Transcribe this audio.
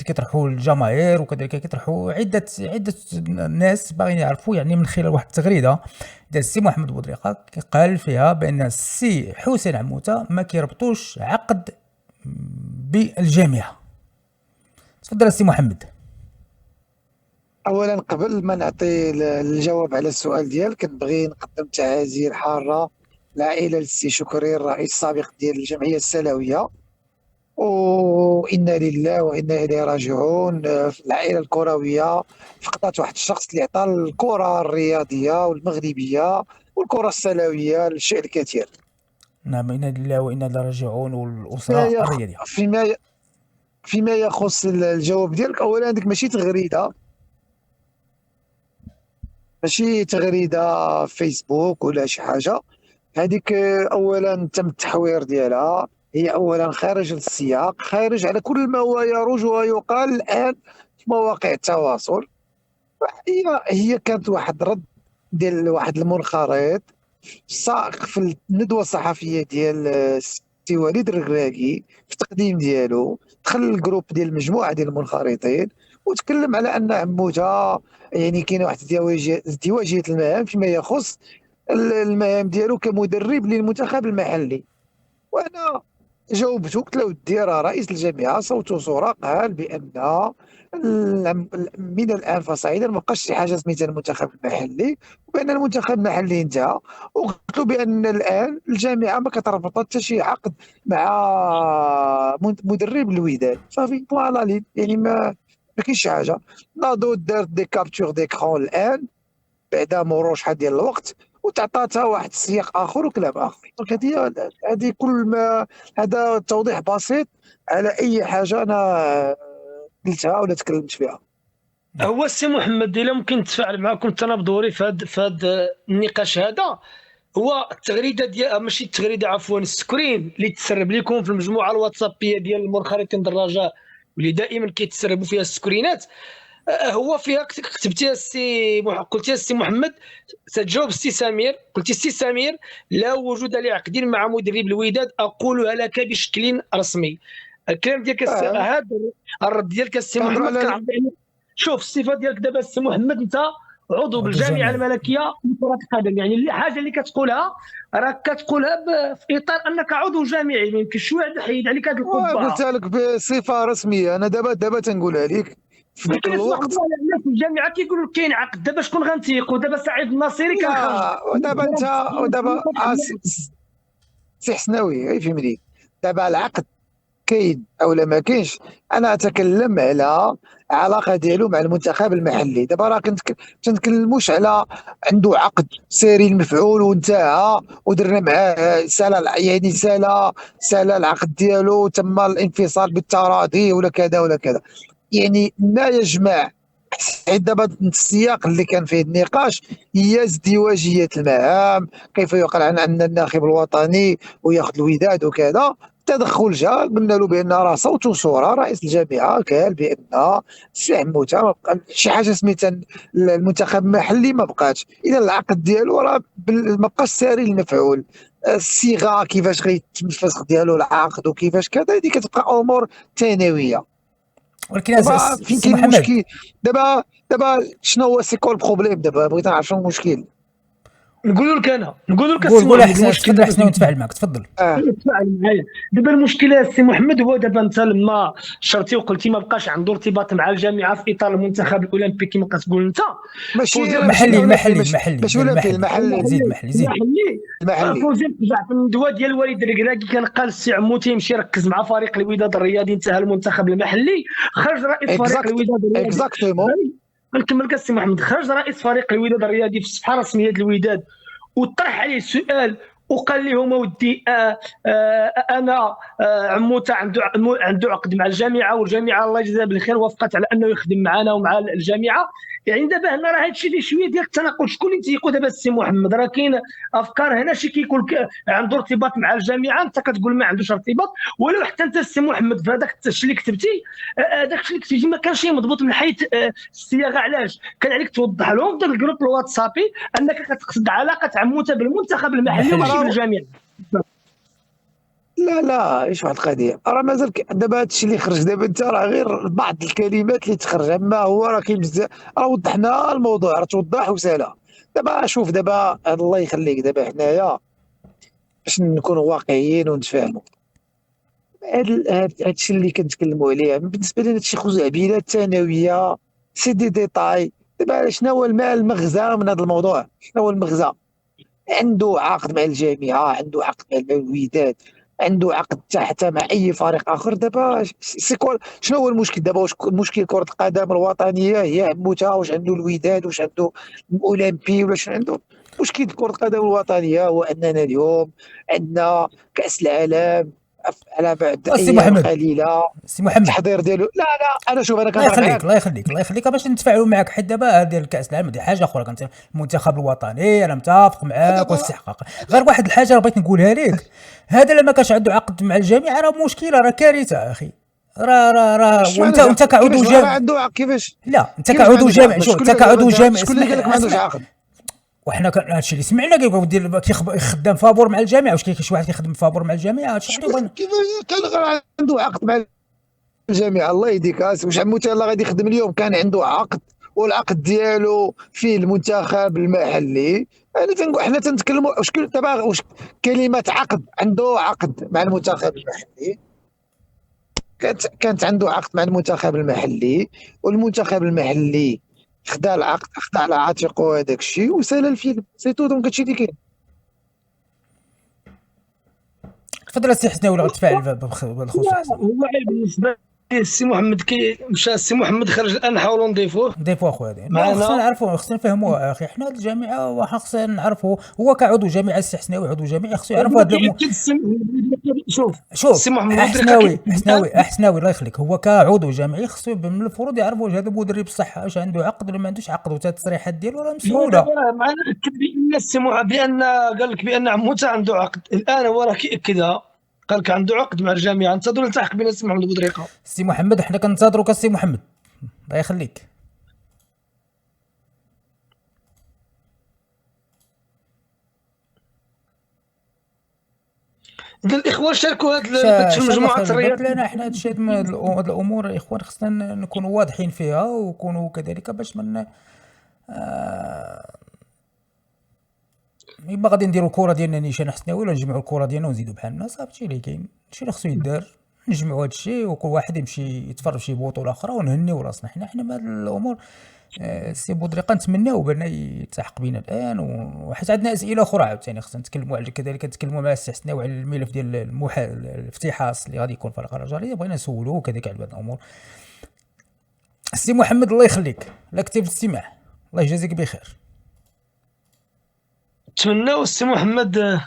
كيطرحوا الجماهير، وكذلك كيطرحوا عده ناس باغيين يعرفوا، يعني من خلال واحد التغريده ديال السي محمد بودريقه قال فيها بان السي حسين عموته ما كيربطوش عقد بالجامعه. تفضل السي محمد. اولا قبل ما نعطي الجواب على السؤال ديالك، كنبغي نقدم تعازي حاره لعائله السي شكري الرئيس السابق ديال الجمعيه السلاويه، وإنا لله وإنا إليه راجعون. العائلة الكروية فقدت واحد الشخص اللي عطى الكرة الرياضية والمغربية والكرة السلاوية الشيء الكثير. نعم، انا لله وانا اليه راجعون. فيما والاسره يخ... الرياضيه. فيما فيما يخص الجواب ديالك، أولا هذيك ماشي تغريدة فيسبوك ولا شي حاجة. هذيك أولا تم التحوير ديالها، هي أولا خارج السياق، خارج على كل ما هو يروج ويقال الآن في مواقع التواصل. هي كانت واحد رد ديال واحد المنخرط سائق في الندوة الصحفية ديال السي وليد الركراكي. في التقديم ديالو دخل الجروب ديال مجموعة ديال المنخرطين وتكلم على أن عموتها يعني كاين واحد ازدواجية المهام فيما يخص المهام ديالو كمدرب للمنتخب المحلي. وانا جاوبته قلت له ودي راه رئيس الجامعه صوت وصوره قال بان من الان فصاعدا ما بقاش شي حاجه سميتها المنتخب المحلي، وبان المنتخب المحلي انتهى. وقلت له بان الان الجامعه ما كتربط حتى شي عقد مع مدرب الوداد. صافي فوالا، يعني ما كاينش شي حاجه. ناضو دارت دي كابتور ديكرون الان بعد مرور شحال ديال الوقت، وتعطاتها واحد السياق اخر وكلام اخر. دونك هذه كل ما، هذا توضيح بسيط على اي حاجه انا قلتها ولا تكلمت فيها. هو السي محمد الا ممكن نتفاعل معكم تنابضوري في هذا النقاش هذا. هو التغريده ديال ماشي التغريده، عفوا، السكرين اللي تسرب لكم في المجموعه الواتسابيه ديال المنخرطين الدراجه واللي دائما كيتسربوا فيها السكرينات، هو فيها كتبتيها السي قلتيها السي محمد، تجاوب السي سمير، قلتي السي سمير: لا وجود لعقد مع مدرب الوداد اقولها لك بشكل رسمي. الكلام ديالك هذا الرد ديالك السي محمد شوف الصفه ديالك دابا السي محمد، انت عضو بالجامعه الملكيه لكره القدم، يعني الحاجه اللي كتقولها راك كتقولها في اطار انك عضو جامعي، ما يمكنش واحد يحيد عليك هذه القبعه. قلت لك بصفه رسميه، انا دابا تنقولها لك في ذاك الوقت. الناس في الجامعه كيقولوا كاين عقد، دابا شكون غنتيقوا؟ دابا سعيد الناصري كان خرج. ودابا انت سي حسناوي فهمني، دابا العقد كاين او لا ما كاينش. انا اتكلم على علاقه ديالو مع المنتخب المحلي. دابا راه تنتكلموش على عنده عقد ساري المفعول وانتهى ودرنا معاه سال، يعني سال العقد ديالو، تم الانفصال بالتراضي ولا كذا ولا كذا. يعني ما يجمع دابا السياق اللي كان فيه النقاش هي ازدواجيه المهام، كيف يقال عن الناخب الوطني وياخذ الوداد وكذا. تدخل جا قلنا له بان راه صوت وصوره رئيس الجامعه قال بان السي عموته ما بقى شي حاجه سميتها المنتخب المحلي، ما بقاتش. اذا العقد ديالو راه ما بقاش ساري المفعول. الصيغه كيفاش غيتم الفسخ ديالو العقد وكيفاش كذا، هذه كتبقى امور ثانويه. ولكن دابا فين السي كاين محمد، المشكل؟ دابا شنو هو سيكول بروبليم؟ دابا بغيت نعرف شنو المشكل. نقول لك السي قول محمد احسن، المشكل تفضل احسن ونتفاعل معك. تفضل. تفاعل معايا. دابا المشكله السي محمد هو دابا انت لما شرتي وقلتي ما بقاش عنده ارتباط مع الجامعه في اطار المنتخب الاولمبي كما كتقول انت، ماشي ماشي المحلي. زيد محلي. فوزي رجع في الندوه ديال وليد الركراكي كان قال السي عموتي يمشي يركز مع فريق الوداد الرياضي، انتهى المنتخب المحلي. خرج رئيس فريق الوداد الرياضي، نكمل لك السي محمد. خرج رئيس فريق الوداد الرياضي في الصفحه الرسميه ديال الوداد وطرح عليه السؤال وقال لهم ودي انا عموته عنده عقد مع الجامعه، والجامعه الله يجزاها بالخير وافقت على انه يخدم معنا ومع الجامعه. يعني دابا هنا راه هادشي اللي شويه ديال التناقض. شكون اللي تيقول دابا السي محمد؟ راه كاين افكار هنا، شي كيقول عنده ارتباط مع الجامعه، انت كتقول ما عندوش ارتباط. ولو حتى انت السي محمد في هذاك الشيء اللي كتبتي، هذاك الشيء اللي كتبتي ما كانش مضبوط من حيث الصياغه. علاش؟ كان عليك توضح لهم في ذاك الجروب الواتسابي انك كتقصد علاقه عموته بالمنتخب المحلي وماشي بالجامعه. لا ايش واحد القضيه، راه مازال دابا هادشي اللي خرج دابا انت راه غير بعض الكلمات اللي تخرج، اما هو راه كاين بزاف، راه وضحنا الموضوع، راه توضح وسالا. دابا شوف، دابا الله يخليك، دابا حنايا باش نكونوا واقعيين ونتفاهموا، هادشي اللي كنتكلموا عليه بالنسبه لنا هادشي خزعبيلات ثانويه، سي دي ديتاي. دابا شنو هو المغزى من هذا الموضوع؟ شنو هو المغزى؟ عنده عقد مع الجامعه، عنده عقد مع الوداد، عنده عقد حتى مع اي فريق اخر. دابا شنو هو المشكل دابا؟ واش مشكل كره القدم الوطنيه هي عموتها؟ واش عنده الوداد؟ واش عنده الاولمبي؟ ولا شنو عنده؟ مشكل كره القدم الوطنيه هو اننا اليوم عندنا كاس العالم على بعد السي ايام محمد، قليله. السي محمد، التحضير ديالو، لا انا شوف، انا الله كنهضر يخليك معاك. الله يخليك الله يخليك باش نتفاعلوا معك، حيت دابا ديال الكاس العالم دي حاجه اخرى. كنت المنتخب الوطني انا متفق معاك دابا والاستحقاق، غير واحد الحاجه بغيت نقولها لك. هذا لما كانش عنده عقد مع الجامعه راه مشكله، راه كارثه اخي. اشمعنى وانت كعضو كيفاش راه جامع. عنده عقد؟ لا انت كيفاش ما كعضو عندوش جامع، عقد؟ شوف شكون انت اللي قال لك كعضو جامع، شكون اللي قال اسمح لك ما عندوش اسمح. عقد؟ وحنا كان هادشي اللي سمعنا كيقول خدام فابور مع الجامعه. واش كاين شي واحد كيخدم فابور مع الجامعه؟ هادشي اللي بغينا. كيفاش كان غير عنده عقد مع الجامعه؟ الله يهديك، واش عموتي الله غادي يخدم اليوم؟ كان عنده عقد، والعقد ديالو فيه المنتخب المحلي. انا تنقول حنا تنتكلموا واش دابا واش كلمه عقد، عنده عقد مع المنتخب المحلي، كانت عنده عقد مع المنتخب المحلي، والمنتخب المحلي خدا العقد، خدا على عاتقه هذاك الشيء وسال الفيلم، سي تو. دونك هادشي اللي كاين. تفضل السي حسناوي ولا غتفاعل بالخصوص لا، حسناوي. هو عيب بالنسبه لي السي محمد مشى السي محمد خرج، الان نحاولوا نضيفوه نضيفوا اخويا هذه، لا خصنا معنا. نعرفوا، خصنا نفهموا اخي. حنا الجامعه وحنا خصنا نعرفوا. هو كعضو جامعه السي حسناوي عضو جامعي خصو يعرف هو هذا كيأكد السي محمد بودريقة. شوف شوف السي محمد بودريقة حسناوي كيأكد حسناوي الله يخليك، هو كعضو جامعي خصو من الفروض يعرف واش هذا مدرب بصح، واش عنده عقد ولا ما عندوش عقد، وتا التصريحات ديالو راه هو مسؤوله. دابا معنا اكد بان السي بان قال لك بان عموته عنده عقد. الان هو راه كيأكدها، قال لك عنده عقد مع الجامعه. انتظروا التحق بين السي محمد بودريقة. السي محمد حنا كنتظروك السي محمد، الله يخليك. قال الاخوان شاركوا هذه شابخ المجموعه قلت الرياضيه. لنا احنا هاد الامور اخوان خصنا نكونوا واضحين فيها ونكونوا كذلك باش من ما غادي نديروا الكره ديالنا نيشان حسناوي ولا نجمعوا الكره ديالنا ونزيدوا بحالنا. صافي هادشي اللي كاين، هادشي اللي خصو يدار. نجمعوا هادشي وكل واحد يمشي يتفرج في شي بطوله اخرى ونهنيو راسنا. حنا بهاد الامور السي بودريقه نتمناو بان يلتحق بينا الان، وحيت عندنا اسئله اخرى عاوتاني خصنا نتكلموا على، كذلك نتكلموا مع السي حسناوي على الملف ديال الافتحاص اللي غادي يكون في الرجاليه، بغينا نسولوه كذلك على بعض الامور. السي محمد الله يخليك، لا كتب الاستماع، الله يجازيك بخير. نتمناو السي محمد